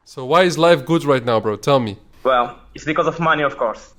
So why is life good right now, bro? Tell me. Well, it's because of money, of course.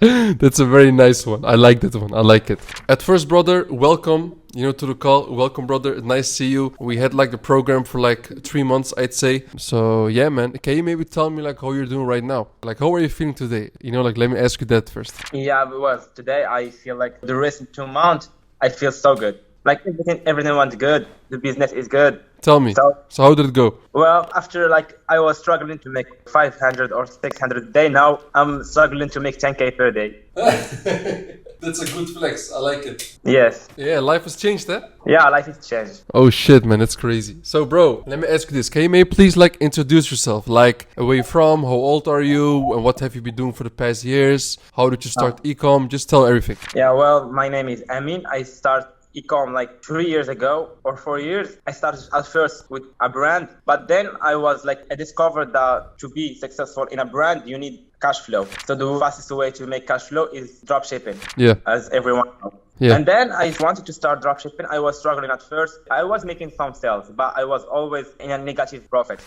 That's a very nice one. I like that one. I like it. At first, brother, welcome, to the call. Welcome, brother. Nice to see you. We had like a program for like 3 months, I'd say. So yeah, man. Can you maybe tell me like how you're doing right now? Like how are you feeling today? Let me ask you that first. Yeah, well, today I feel like the recent 2 months, I feel so good. Like everything went good. The business is good. Tell me. So, So how did it go? well, after like I was struggling to make 500 or 600 a day, now I'm struggling to make 10K per day. That's a good flex. I like it. Yes. Yeah, life has changed, eh? Yeah, life has changed. Oh shit, man, that's crazy. So, bro, let me ask you this. Can you maybe please like introduce yourself? Like, where you from? How old are you? And what have you been doing for the past years? How did you start Ecom? Just tell everything. Yeah, well, my name is Amine. I started Ecom like 3 years ago or 4 years. I started at first with a brand, but then I discovered that to be successful in a brand, you need cash flow. So the fastest way to make cash flow is dropshipping, Yeah. as everyone knows. Yeah. And then I wanted to start dropshipping. I was struggling at first. I was making some sales, but I was always in a negative profit.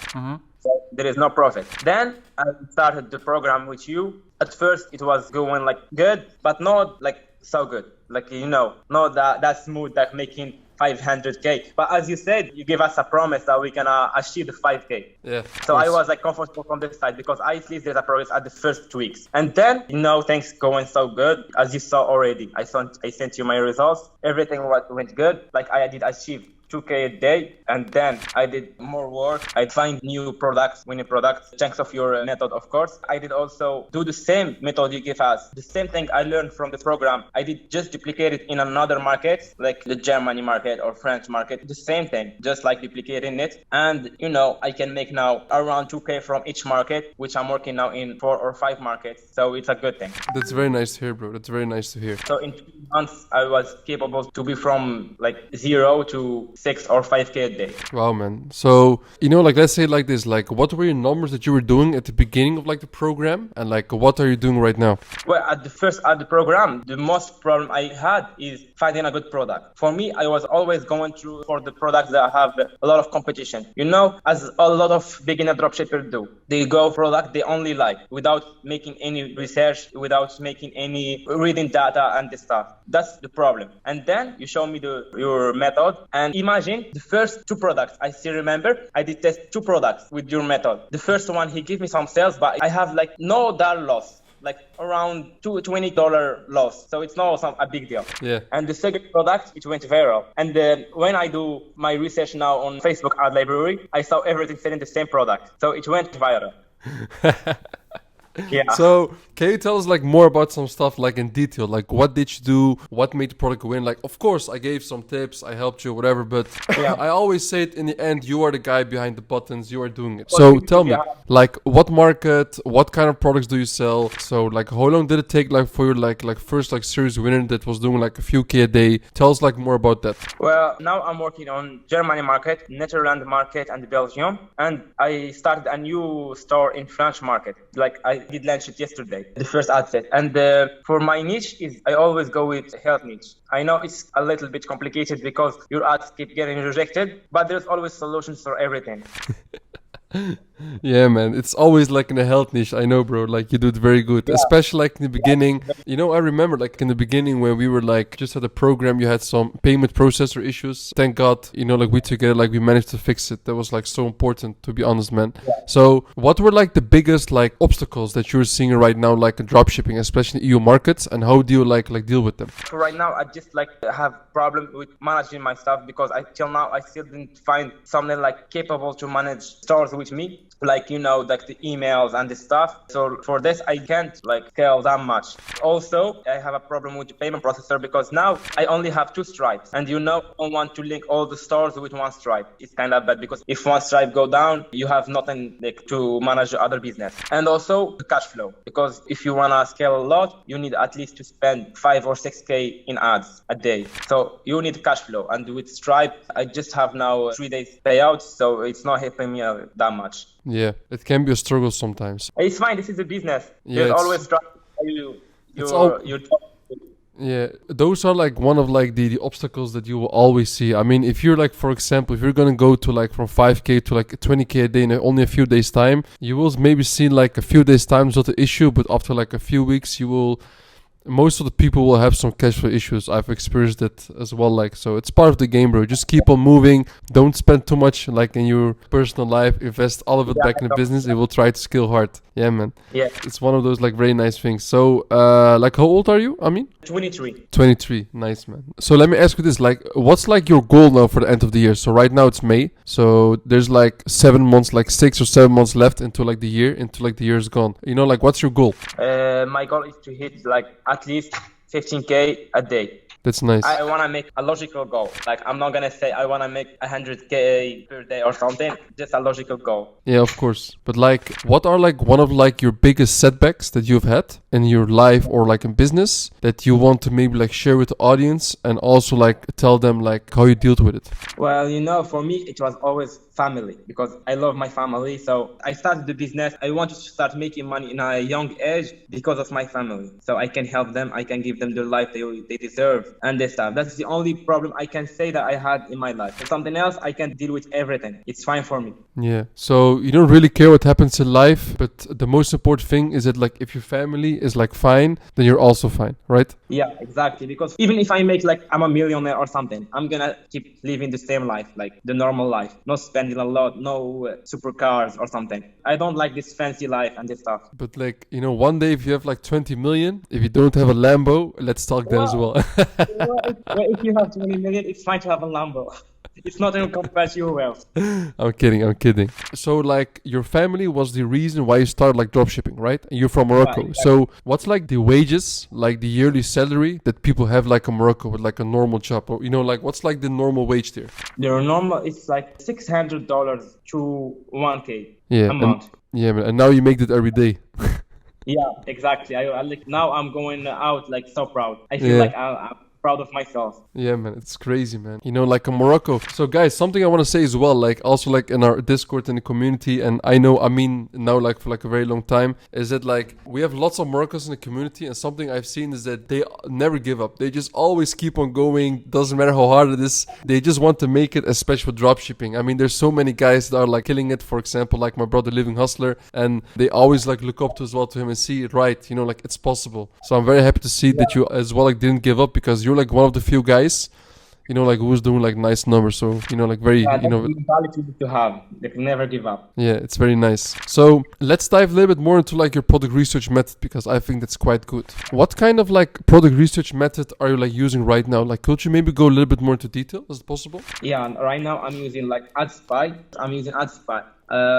So there is no profit. Then I started the program with you. At first it was going like good, but not like so good. Like, not that smooth, like making 500K. But as you said, you give us a promise that we can achieve the 5K. Yeah. So I was like comfortable from this side because I see there's a progress at the first 2 weeks. And then, things going so good. As you saw already, I sent you my results. Everything went good. Like I did achieve 2K a day, and then I did more work. I find new products, winning products, chunks of your method, of course. I did also do the same method you give us. The same thing I learned from the program. I did just duplicate it in another market, like the Germany market or French market. The same thing, just like duplicating it. And, I can make now around 2K from each market, which I'm working now in 4 or 5 markets. So it's a good thing. That's very nice to hear, bro. That's very nice to hear. So in 2 months, I was capable to be from like 0 to 6 or 5K a day. Wow, man. So, let's say it like this, like, what were your numbers that you were doing at the beginning of, like, the program? And, like, what are you doing right now? Well, at the program, the most problem I had is finding a good product. For me, I was always going through for the products that have a lot of competition. As a lot of beginner dropshippers do. They go product they only like without making any research, without making any reading data and this stuff. That's the problem. And then you show me your method, and imagine the first 2 products. I still remember I did test 2 products with your method. The first one, he gave me some sales, but I have like no dollar loss, like around $20 loss. So it's not a big deal. Yeah. And the second product, it went viral. And when I do my research now on Facebook ad library, I saw everything selling the same product. So it went viral. Yeah. So, can you tell us like more about some stuff like in detail? Like what did you do? What made the product win? Like, of course, I gave some tips, I helped you, whatever. But Yeah. I always say it in the end, you are the guy behind the buttons. You are doing it. So tell me, like, what market? What kind of products do you sell? So, like, how long did it take, like, for your like first like serious winner that was doing like a few K a day? Tell us like more about that. Well, now I'm working on Germany market, Netherlands market, and Belgium. And I started a new store in French market. Like I did launch it yesterday, the first ad set. And for my niche is I always go with health niche. I know it's a little bit complicated because your ads keep getting rejected, but there's always solutions for everything. Yeah, man, it's always like in a health niche. I know, bro. Like you do it very good, especially like in the beginning. I remember like in the beginning when we were like just at the program, you had some payment processor issues. Thank God, like we together, like we managed to fix it. That was like so important, to be honest, man. So, what were like the biggest like obstacles that you're seeing right now, like in dropshipping, especially in EU markets, and how do you like deal with them? So right now, I just like have problem with managing my stuff because till now I still didn't find something like capable to manage stores with me. Like like the emails and the stuff. So for this I can't like scale that much. Also I have a problem with the payment processor because now I only have 2 stripes, and I don't want to link all the stores with 1 stripe. It's kind of bad because if 1 stripe go down, you have nothing like to manage the other business. And also the cash flow, because if you want to scale a lot, you need at least to spend 5 or 6K in ads a day. So you need cash flow, and with Stripe I just have now 3 days payouts, so it's not helping me that much. Yeah, it can be a struggle sometimes. It's fine. This is a business. Yeah, There's always struggle. Yeah, those are like one of like the obstacles that you will always see. I mean, if you're like, for example, if you're gonna go to like from 5K to like 20K a day in only a few days time, you will maybe see like a few days time is not the issue, but after like a few weeks, you will most of the people will have some cash flow issues. I've experienced it as well. Like, so it's part of the game, bro. Just keep on moving. Don't spend too much like in your personal life. Invest all of it back in the business. It will try to scale hard. Yeah, man. Yeah. It's one of those like very nice things. So, like, how old are you? I mean, 23. 23. Nice, man. So let me ask you this: like, what's like your goal now for the end of the year? So right now it's May. So there's like 7 months, like 6 or 7 months left into like the year. Into like the year's gone. You know, like, what's your goal? My goal is to hit like at least 15K a day. That's nice. I want to make a logical goal. Like, I'm not going to say I want to make 100K per day or something. Just a logical goal. Yeah, of course. But like, what are like one of like your biggest setbacks that you've had in your life or like in business that you want to maybe like share with the audience and also like tell them like how you dealt with it? Well, for me, it was always family because I love my family. So I started the business. I wanted to start making money in a young age because of my family. So I can help them. I can give them the life they deserve and this stuff. That's the only problem I can say that I had in my life. If something else, I can deal with everything. It's fine for me. Yeah. So you don't really care what happens in life, but the most important thing is that like if your family is like fine, then you're also fine, right? Yeah, exactly. Because even if I make like I'm a millionaire or something, I'm gonna keep living the same life, like the normal life. Not spending a lot, no supercars or something. I don't like this fancy life and this stuff. But like, one day if you have like 20 million, if you don't have a Lambo, let's talk then as well. Well, if you have 20 million, it's fine to have a Lambo. It's not even compared to your wealth. I'm kidding. So like your family was the reason why you started like dropshipping, right? And you're from Morocco. Right. So what's like the wages, like the yearly salary that people have like in Morocco with like a normal job? Or like what's like the normal wage there? The normal is like $600 to 1K Yeah, a month. Yeah, man. And now you make that every day. Yeah, exactly. I like now I'm going out like so proud. I feel like I'm proud of myself. Yeah, man, it's crazy, man. Like in Morocco. So guys, something I want to say as well, like also like in our Discord in the community, and I know Amine now like for like a very long time, is that like we have lots of Moroccans in the community, and something I've seen is that they never give up. They just always keep on going. Doesn't matter how hard it is. They just want to make it, especially with dropshipping. I mean, there's so many guys that are like killing it. For example, like my brother Living Hustler, and they always like look up to as well to him and see it right. Like it's possible. So I'm very happy to see that you as well like didn't give up, because you're like one of the few guys like who's doing like nice numbers. So like very that's the mentality to have. They can never give up. Yeah, it's very nice. So let's dive a little bit more into like your product research method, because I think that's quite good. What kind of like product research method are you like using right now? Like, could you maybe go a little bit more into detail? Is it possible? Yeah, right now I'm using like AdSpy.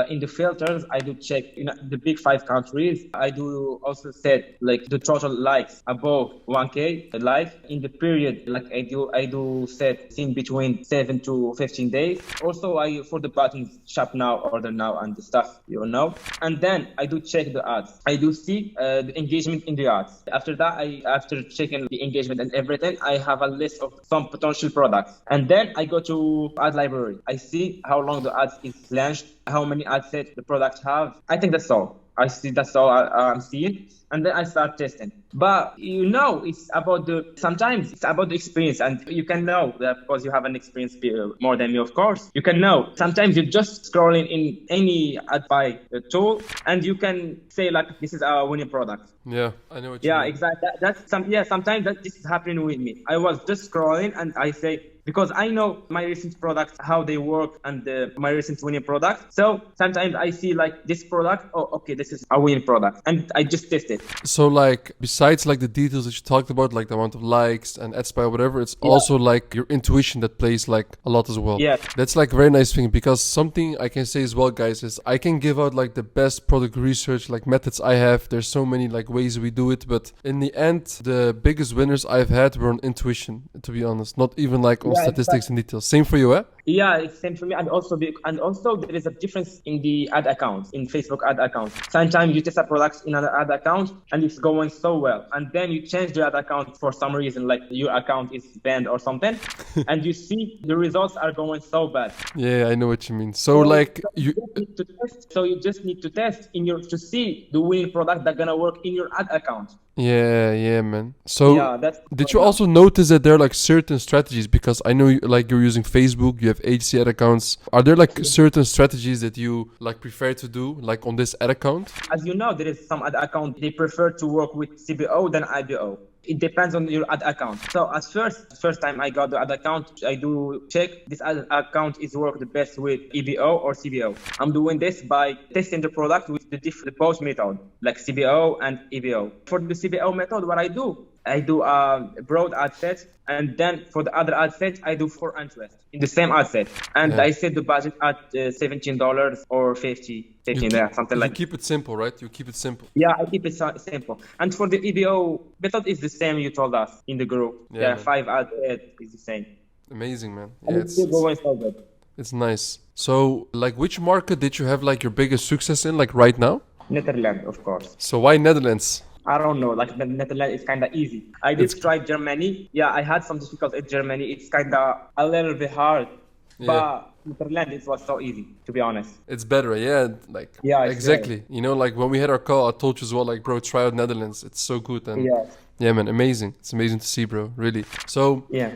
In the filters, I do check the big 5 countries. I do also set like the total likes above 1K like in the period. Like I do set in between 7 to 15 days. Also, I for the buttons shop now, order now, and the stuff And then I do check the ads. I do see the engagement in the ads. After that, after checking the engagement and everything, I have a list of some potential products. And then I go to ad library. I see how long the ads is launched, how many ad sets the product have. I think that's all. That's all I'm seeing. And then I start testing. But it's about sometimes it's about the experience, and you can know that because you have an experience more than me, of course. You can know. Sometimes you're just scrolling in any ad buy tool, and you can say like, this is our winning product. Yeah, I know what you mean. Yeah, exactly. Sometimes this is happening with me. I was just scrolling and I say, because I know my recent products, how they work, and my recent winning product. So sometimes I see like this product, oh, okay, this is a winning product, and I just test it. So like, besides like the details that you talked about, like the amount of likes and ad spy or whatever, it's also like your intuition that plays like a lot as well. Yeah. That's like a very nice thing, because something I can say as well, guys, is I can give out like the best product research like methods I have. There's so many like ways we do it, but in the end, the biggest winners I've had were on intuition, to be honest, not even like on statistics and details. Same for you, eh? Yeah, it's same for me. And also there is a difference in the ad accounts, in Facebook ad accounts. Sometimes you test a product in another ad account and it's going so well, and then you change the ad account for some reason, like your account is banned or something, and you see the results are going so bad. Yeah, I know what you mean. So like you just need to test to see the winning product that's gonna work in your ad account. Yeah, man. So Yeah, that's did right you now. also notice that there are like certain strategies? Because I know like you're using Facebook, you have HC ad accounts. Are there like certain strategies that you like prefer to do, like on this ad account? As you know, there is some ad account they prefer to work with CBO than IBO. It depends on your ad account. So at first time I got the ad account, I do check this ad account is work the best with EBO or CBO. I'm doing this by testing the product with the both method, like CBO and EBO. For the CBO method, what I do a broad ad set, and then for the other ad set, I do for interest in the same ad set, and Yeah. I set the budget at $17 or 50, You 15, keep yeah, something you like. keep it simple, right? You keep it simple. Yeah, I keep it simple. And for the EBO method is the same you told us in the group. Yeah, Yeah, man. 5 ad is the same. Amazing, man. Yeah, And it's still going so good. it's nice. So, like, which market did you have like your biggest success in, like right now? Netherlands, of course. So why Netherlands? I don't know, like the Netherlands is kind of easy. I It's did try Germany. Yeah, I had some difficulty in Germany. It's kind of a little bit hard, yeah, but Netherlands it was so easy, to be honest. it's better. Yeah, like Yeah, it's exactly. You know, like when we had our call, I told you as well, like, bro, try out Netherlands. It's so good and Yeah, yeah, man, amazing. It's amazing to see, bro. Really. So yeah.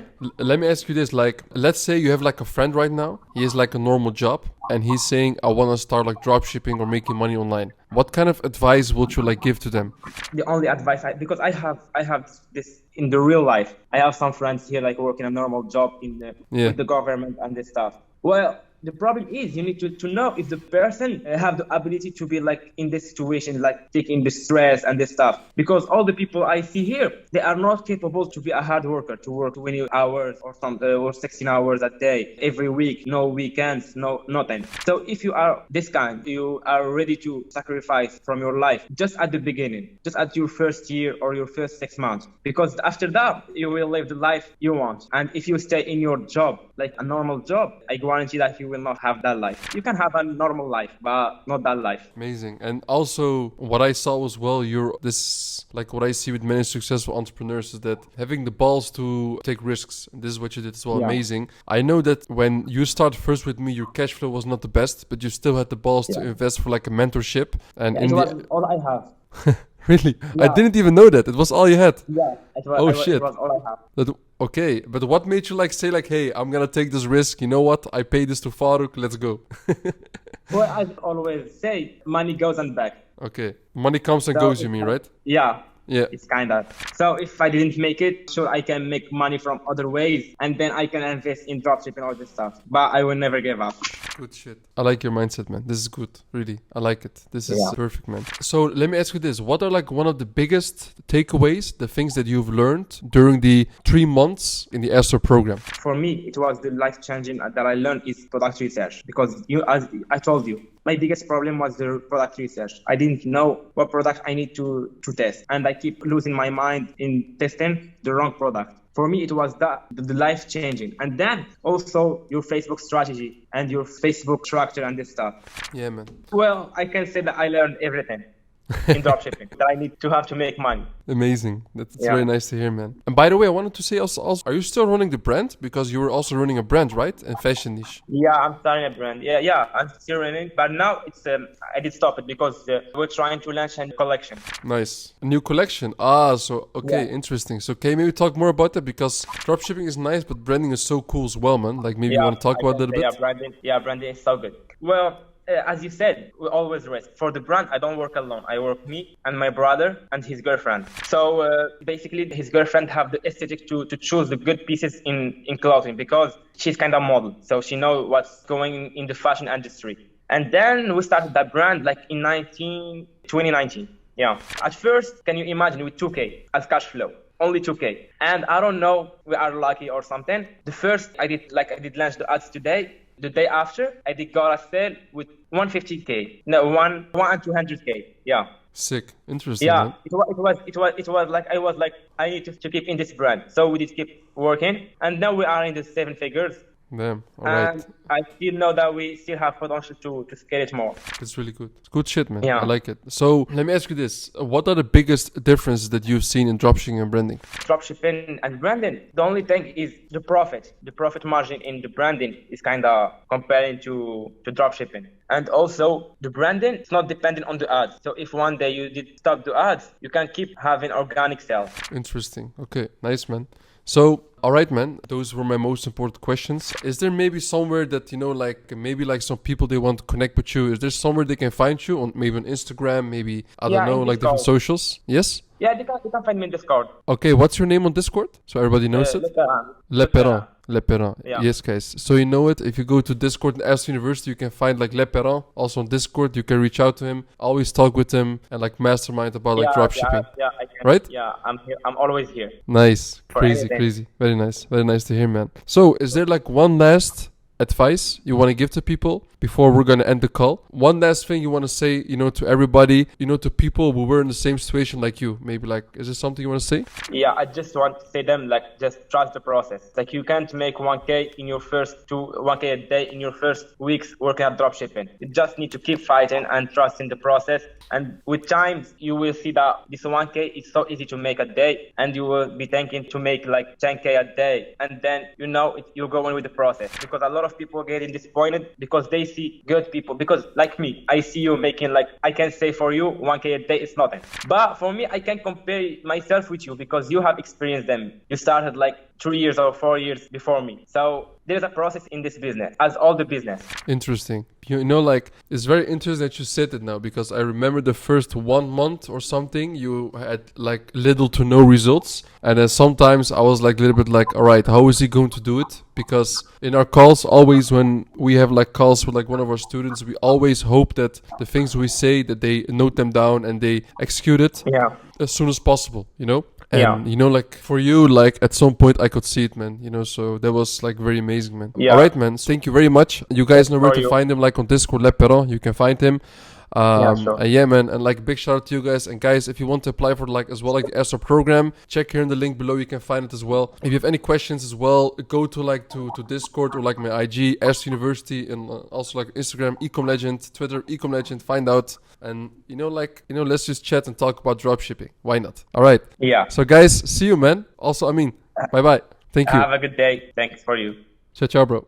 let me ask you this: like, let's say you have like a friend right now. He has like a normal job, and he's saying, "I want to start like drop shipping or making money online." What kind of advice would you like give to them? The only advice because I have this in the real life. I have some friends here like working a normal job in the Yeah, with the government and this stuff. Well, the problem is you need to know if the person have the ability to be like in this situation, like taking the stress and this stuff. Because all the people I see here, they are not capable to be a hard worker, to work 20 hours or some or 16 hours a day every week, no weekends, no nothing. So if you are this kind, you are ready to sacrifice from your life just at the beginning, just at your first year or your first 6 months. Because after that, you will live the life you want. And if you stay in your job, like a normal job, I guarantee that you will not have that life. You can have a normal life, but not that life. amazing. And also, what I saw as well, you're this like what I see with many successful entrepreneurs is that having the balls to take risks. And this is what you did as well. Yeah. Amazing. I know that when you started first with me, your cash flow was not the best, but you still had the balls to Yeah. invest for like a mentorship. And It in was the all I have. really, I Yeah. didn't even know that. It was all you had. Yeah, Oh, shit. it was all I have. That, okay, but what made you like say like, hey, I'm gonna take this risk. You know what? I paid this to Farouk. Let's go. Well, I always say money goes and back. Okay, money comes and So goes. You it's mean, right? Yeah, Yeah. it's kind of. So if I didn't make it, sure, I can make money from other ways and then I can invest in dropshipping and all this stuff. But I will never give up. Good shit. I like your mindset, man. This is good. Really. I like it. This is Yeah. perfect, man. So let me ask you this. What are like one of the biggest takeaways, the things that you've learned during the 3 months in the Astro program? For me, it was the life changing that I learned is product research because as I told you, my biggest problem was the product research. I didn't know what product I need to test, and I keep losing my mind in testing the wrong product. For me, it was the life changing, and then also your Facebook strategy and your Facebook structure and this stuff. Yeah, man. Well, I can say that I learned everything in dropshipping that I need to have to make money. Amazing. That's Yeah. very nice to hear, man. And by the way, I wanted to say also, are you still running the brand? Because you were also running a brand, right? In fashion niche. Yeah, I'm starting a brand. Yeah, I'm still running it, but now it's I did stop it because we're trying to launch a collection. Nice. A new collection. Ah, so, okay, Yeah. interesting. So, can you maybe talk more about that? Because dropshipping is nice, but branding is so cool as well, man. Like, maybe you want to talk I about can that a say, bit? branding is so good. Well, as you said, we always rest. For the brand, I don't work alone. I work me and my brother and his girlfriend. So basically, his girlfriend have the aesthetic to choose the good pieces in clothing because she's kind of model. So she knows what's going in the fashion industry. And then we started that brand like in 2019. Yeah. At first, can you imagine with 2K as cash flow? Only 2K. And I don't know, we are lucky or something. The first I did launch the ads today. The day after, I did got a sale with 150K. No, one and 200K. Yeah. Sick. Interesting, Yeah. man. It was like I was like I need to keep in this brand. So we did keep working, and now we are in the 7 figures. Damn. All right. And I still know that we still have potential to scale it more. That's really good. It's good shit, man. I Yeah. like it. So let me ask you this. What are the biggest differences that you've seen in dropshipping and branding? Dropshipping and branding. The only thing is the profit. The profit margin in the branding is kind of comparing to dropshipping. And also the branding is not dependent on the ads. So if one day you did stop the ads, you can keep having organic sales. Interesting. Okay. Nice, man. So, all right, man. Those were my most important questions. Is there maybe somewhere that, like maybe like some people they want to connect with you? Is there somewhere they can find you on maybe on Instagram, maybe, I don't know, In like different Discord. socials? Yes? Yeah, they can find me in Discord. Okay, what's your name on Discord? So everybody knows it? Le Perrin. Le Perrin. Yeah. Yes, guys. So you know it. If you go to Discord in Astro University, you can find like Le Perrin. Also on Discord, you can reach out to him. Always talk with him and like mastermind about like dropshipping. I can. Right? Yeah, I'm here. I'm always here. Nice. For Crazy, anything. crazy. Very nice. Very nice to hear, man. So is there like one last advice you want to give to people before we're going to end the call? One last thing you want to say, to everybody, to people who were in the same situation like you. Maybe like, is there something you want to say? Yeah, I just want to say them like just trust the process. Like you can't make 1K in your first 1K a day in your first weeks working at dropshipping. You just need to keep fighting and trust in the process. And with time, you will see that this 1K is so easy to make a day, and you will be thinking to make like 10K a day. And then you're going with the process, because a lot of people getting disappointed because they see good people. Because like me, I see you making like, I can say for you 1K a day is nothing, but for me I can compare myself with you because you have experienced them. You started like 3 years or 4 years before me. So there's a process in this business, as all the business. Interesting. Like it's very interesting that you said it now, because I remember the first 1 month or something you had like little to no results, and then sometimes I was like a little bit like, all right, how is he going to do it? Because in our calls, always when we have like calls with like one of our students, we always hope that the things we say, that they note them down and they execute it as soon as possible, And like for you, like at some point I could see it, man. So that was like very amazing, man. Yeah. All right, man. Thank you very much. You guys know where For to you. find him, like on Discord, Le Perron. You can find him. Sure. And yeah, man. And like big shout out to you guys. And guys, if you want to apply for like as well like the Astro program, check here in the link below. You can find it as well. If you have any questions as well, go to like to Discord or like my IG, Astro University, and also like Instagram, Ecom Legend, Twitter, Ecom Legend. Find out. And let's just chat and talk about dropshipping. Why not? All right. Yeah. So guys, see you, man. Also, Amine, bye bye. Thank you. Have a good day. Thanks for you. Ciao, ciao, bro.